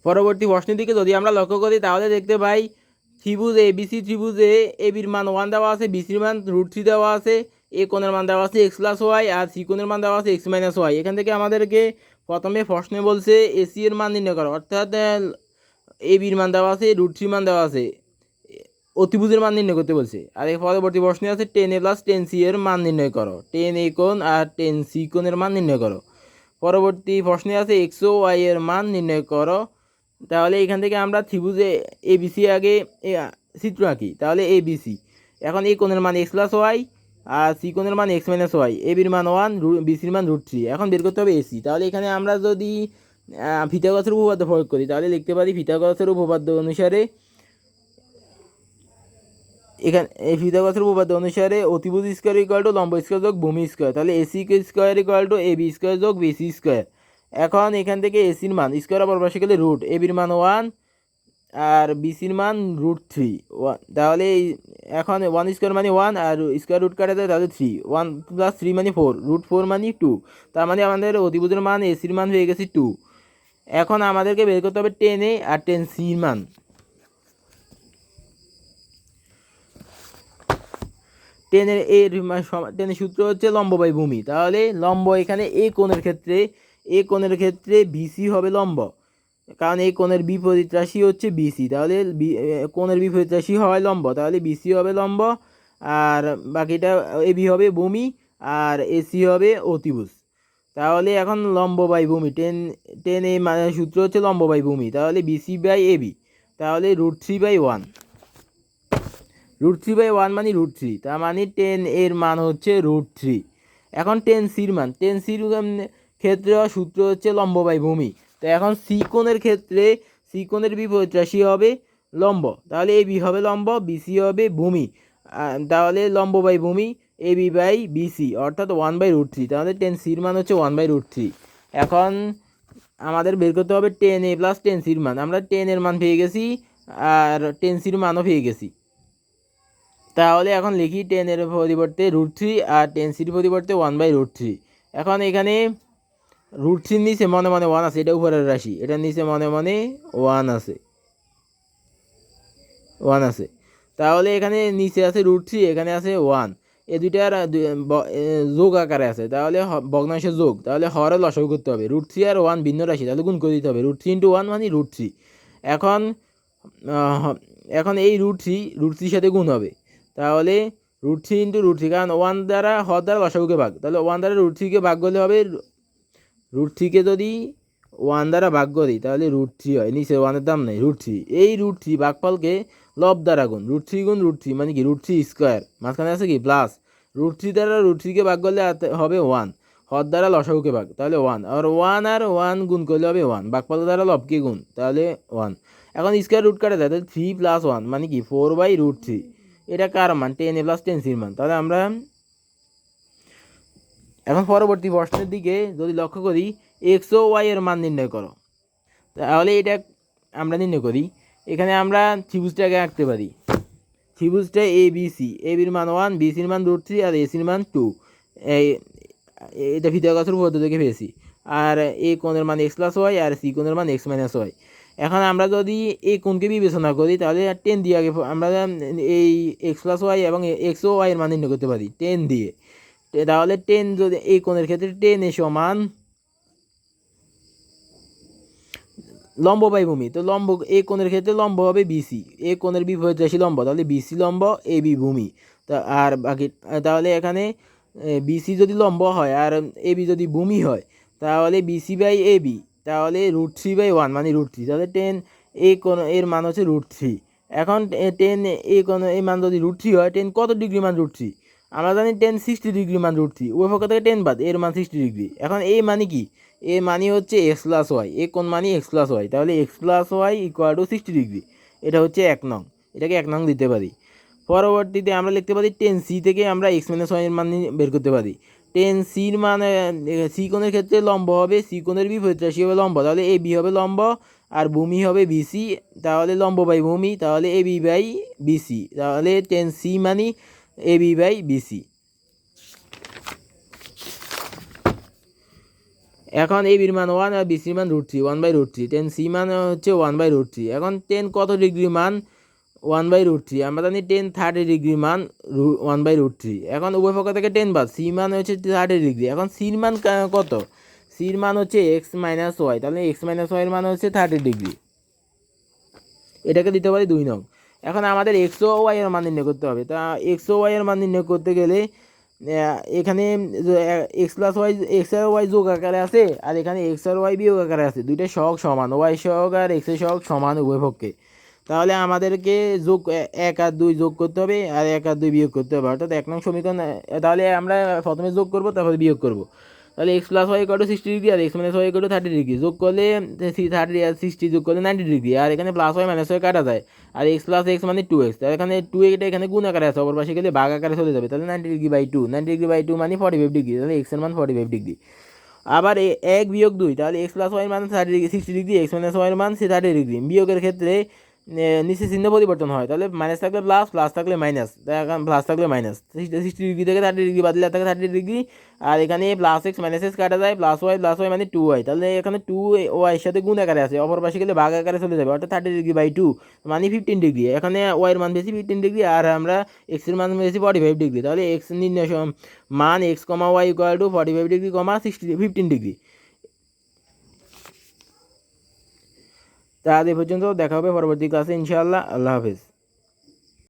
পরবর্তী প্রশ্নের দিকে যদি আমরা লক্ষ্য করি তাহলে দেখতে পাই ত্রিভুজ ABC ত্রিভুজে এবির মান 1 দেওয়া আছে, বিসির মান √3 দেওয়া আছে, এ কোণের মান দেওয়া আছে x+y আর সি কোণের মান দেওয়া আছে x-y। এখান থেকে আমাদেরকে প্রথমে প্রশ্নে বলছে এসি এর মান নির্ণয় করো, অর্থাৎ এবির মান দেওয়া আছে, √3 মান দেওয়া আছে, অতিভুজের মান নির্ণয় করতে বলছে। আর এই পরবর্তী প্রশ্নে আছে 10a + 10c এর মান নির্ণয় করো, 10a কোণ আর 10c কোণের মান নির্ণয় করো। পরবর্তী প্রশ্নে আছে x ও y এর মান নির্ণয় করো। তাহলে এখান থেকে আমরা ত্রিভুজে ABC আগে চিত্র আঁকি। তাহলে ABC, এখন এই কোণের মান x+y আর সি কোণের মান x-y, এবির মান 1, বিসির মান √3। এখন বের করতে হবে এসি। তাহলে এখানে আমরা যদি পিথাগোরাসের উপপাদ্য প্রয়োগ করি তাহলে লিখতে পারি পিথাগোরাসের উপপাদ্য অনুসারে, এখানে এই পিথাগোরাসের উপপাদ্য অনুসারে অতিভুজ স্কয়ার ইকুয়াল টু লম্ব স্কয়ার যোগ ভূমি স্কয়ার। তাহলে AC square equal to AB square যোগ বিসি স্কয়ার। এখন এখান থেকে এসির মান স্কয়ার অপর পাশে গেলে রুট, এবির মান 1 আর বিসির মান √3। তাহলে এখন 1 স্কয়ার মানে 1 আর স্কয়ার রুট কাটা যায়, তাহলে 3, 1 + 3 মানে 4, √4 মানে 2। তার মানে আমাদের অতিভুজের মান এসির মান হয়ে গেছে 2। এখন আমাদেরকে বের করতে হবে 10a আর 10c এর মান। 10 এর সূত্র হচ্ছে লম্ব বাই ভূমি। তাহলে লম্ব এখানে এ কোণের ক্ষেত্রে বিসি হবে লম্ব, কারণ এই কোণের বিপরীত রাশি হচ্ছে বিসি। তাহলে কোণের বিপরীত রাশি হয় লম্ব, তাহলে বিসি হবে লম্ব আর বাকিটা এবি হবে ভূমি আর এসি হবে অতিভুজ। তাহলে এখন লম্ব বাই ভূমি 10 এ সূত্র হচ্ছে লম্ব বাই ভূমি, তাহলে বিসি বাই এবি, তাহলে √3/1। √3/1 মানে √3, তার মানে 10 এর মান হচ্ছে √3। এখন 10cর মান, 10cর ক্ষেত্রে সূত্র হচ্ছে লম্ব বাই ভূমি। তো এখন সি কোণের ক্ষেত্রে সি কোণের বিপরীত রাশি হবে লম্ব, তাহলে এবি হবে লম্ব, বিসি হবে ভূমি। তাহলে লম্ব বাই ভূমি এবি বাই বিসি, অর্থাৎ 1/√3। তাহলে 10cর মান হচ্ছে 1/√3। এখন আমাদের বের করতে হবে 10a + 10cর মান। আমরা 10 এর মান পেয়ে গেছি আর 10cর মানও পেয়ে গেছি। তাহলে এখন লিখি 10 এর পরিবর্তে √3 আর 10cর পরিবর্তে 1/√3। এখন এখানে √3 নিচে মনে মনে 1 আছে, এটা উপরের রাশি, এটা নিচে মনে মনে 1 আছে, 1 আছে। তাহলে এখানে নিচে আছে √3, এখানে আছে 1, এই দুইটার যোগ আকারে আছে, তাহলে ভগ্নাংশের যোগ। তাহলে হরে লসাগু করতে হবে, √3 আর 1 ভিন্ন রাশি, তাহলে গুণ করে দিতে হবে, √3 × 1 মানে √3। এখন এখন এই √3 সাথে গুণ হবে, তাহলে √3 × √3, কারণ 1 দ্বারা হর দ্বারা লসাগুকে ভাগ, তাহলে 1 দ্বারা √3কে ভাগ করলে হবে, √3কে যদি 1 দ্বারা ভাগ করি তাহলে √3 হয়, নিচে 1-এর দাম নেই, √3। এই √3 ভাগফলকে লব দ্বারা গুণ, √3 × √3 মানে কি √3 স্কোয়ার, মাঝখানে আছে কি প্লাস, √3 দ্বারা √3কে ভাগ করলে হবে 1, হর দ্বারা লসাগুকে ভাগ, তাহলে 1, আর 1 গুণ করলে হবে 1, ভাগফল দ্বারা লবকে গুণ, তাহলে 1। এখন স্কোয়ার রুট কাটা যায়, তাহলে 3 + 1 মানে কি 4/√3। এটা কার মান? 10a + 10cর মান। তাহলে আমরা এখন পরবর্তী প্রশ্নের দিকে যদি লক্ষ্য করি, এক্স ও ওয়াই এর মান নির্ণয় করো। তাহলে এটা আমরা নির্ণয় করি, এখানে আমরা ত্রিভুজটাকে আঁকতে পারি। ত্রিভুজটা ABC, এবির মান 1, বিসির মান √3 আর এসির মান 2। এটা পিথাগোরাসের উপপাদ্য থেকে পেয়েছি। আর এ কোণের মান x+y আর সি কোণের মান x-y। এখন আমরা যদি এই কোণকে বিবেচনা করি তাহলে 10 দিয়ে আগে আমরা এই x+y এবং এক্স ও ওয়াই এর মান নির্ণয় করতে পারি 10 দিয়ে। তাহলে 10 যদি এই কোণের ক্ষেত্রে 10 এ সমান লম্ব বাই ভূমি, তো লম্ব এই কোণের ক্ষেত্রে লম্ব হবে বিসি, এই কোণের বিপরীত রাশি লম্ব, তাহলে বিসি লম্ব, এবি ভূমি। তা আর বাকি, তাহলে এখানে বিসি যদি লম্ব হয় আর এবি যদি ভূমি হয় তাহলে বিসি বাই এবি, তাহলে √3/1 মানে √3, তাহলে 10 এই কোণ এর মান হচ্ছে √3। এখন 10 এই কোণ এই মান যদি √3 হয়, 10 কত ডিগ্রি মান √3? আমরা জানি 10 60 ডিগ্রি মান √3, ওই পক্ষ থেকে 10 বাদ, এর মান 60 ডিগ্রি। এখন এই মানে কি, এ মানে হচ্ছে x+y, এ কোণ মানে x+y, তাহলে x+y = 60 ডিগ্রি। এটা হচ্ছে 1 নং, এটাকে 1 নং দিতে পারি। পরবর্তীতে আমরা লিখতে পারি 10c থেকে আমরা x-y এর মান বের করতে পারি। 10cর মান সি কোণের ক্ষেত্রে লম্ব হবে, সি কোণের বিপরীত রাশি হবে লম্ব, তাহলে এ বি হবে লম্ব আর ভূমি হবে বিসি, তাহলে লম্ব বাই ভূমি, তাহলে এ বি বাই বিসি, তাহলে 10c মানে এ বি বাই বিসি। এখন এ বির মান 1 আর বিসির মান √3, 1/√3। টেন সি মান হচ্ছে 1/√3। এখন টেন কত ডিগ্রি মান? 1/√3। আমরা জানি টেন 30 ডিগ্রি মান 1/√3। এখন উভয় পক্ষ থেকে টেন বাদ, সি মান হচ্ছে 30 ডিগ্রি। এখন সির মান কত? সির মান হচ্ছে এক্স মাইনাস ওয়াই, তাহলে এক্স মাইনাস ওয়াইয়ের মান হচ্ছে 30 ডিগ্রি। এটাকে দিতে পারি 2 নং। এখন আমাদের এক্স ও ওয়াই এর মান নির্ণয় করতে হবে। তা এক্স ও ওয়াই এর মান নির্ণয় করতে গেলে এখানে এক্স প্লাস ওয়াই, এক্স আর ওয়াই যোগ আকারে আছে, আর এখানে এক্স আর ওয়াই বিয়োগ আকারে আছে। দুইটা সহগ সমান, ওয়াই সহগ আর এক্স এর সহগ সমান উভয় পক্ষে। তাহলে আমাদেরকে যোগ 1 আর 2 যোগ করতে হবে, আর 1 আর 2 বিয়োগ করতে হবে, অর্থাৎ 1 নং সমীকরণ। তাহলে আমরা প্রথমে যোগ করব, তারপরে বিয়োগ করব। তাহলে x plus y equal to 60 degree, আর x minus y equal to 30 degree. যোগ করলে 30 আর 60 যোগ করলে 90 ডিগ্রি, আর এখানে প্লাস ওয়াই মাইনাস ওয়াই কাটা যায়, আর এক্স প্লাস এক্স মানে 2x। তাহলে এখানে 2 এটা এখানে গুণ আকারে আছে, অপর পাশে গেলে ভাগ আকারে চলে যাবে। তাহলে 90 ডিগ্রি বাই 2, 90 ডিগ্রি বাই 2 মানে 45 ডিগ্রি। তাহলে এক্স এর মান 45 ডিগ্রি। আবার 1 বিয়োগ 2, তাহলে এক্স প্লাস ওয়াই মান 30 degree 60 degree, x minus y মান 30 ডিগ্রি। বিয়োগের ক্ষেত্রে নিচে চিহ্ন পরিবর্তন হয়, তাহলে মাইনাস থাকলে প্লাস, প্লাস থাকলে মাইনাস। এখন প্লাস থাকলে মাইনাস, 60 ডিগ্রি থেকে 30 ডিগ্রি বাদলে থাকে 30 ডিগ্রি, আর এখানে প্লাস এক্স মাইনাস এক্স কাটা যায়, প্লাস ওয়াই মানে 2y। তাহলে এখানে 2y এর সাথে গুণ আকারে আছে, অপর পাশে গেলে ভাগ আকারে চলে যাবে, অর্থাৎ 30 ডিগ্রি বাই 2 মানে 15 ডিগ্রি। এখানে ওয়াই এর মান বেশি 15 ডিগ্রি, আর আমরা এক্স এর মান বেশি 45 ডিগ্রি। তাহলে এক্স নির্ণয় মান x comma y equal to 45 degree comma 15 degree. তা আজ এ পর্যন্ত, দেখা হবে পরবর্তী ক্লাসে ইনশাআল্লাহ। আল্লাহ হাফেজ।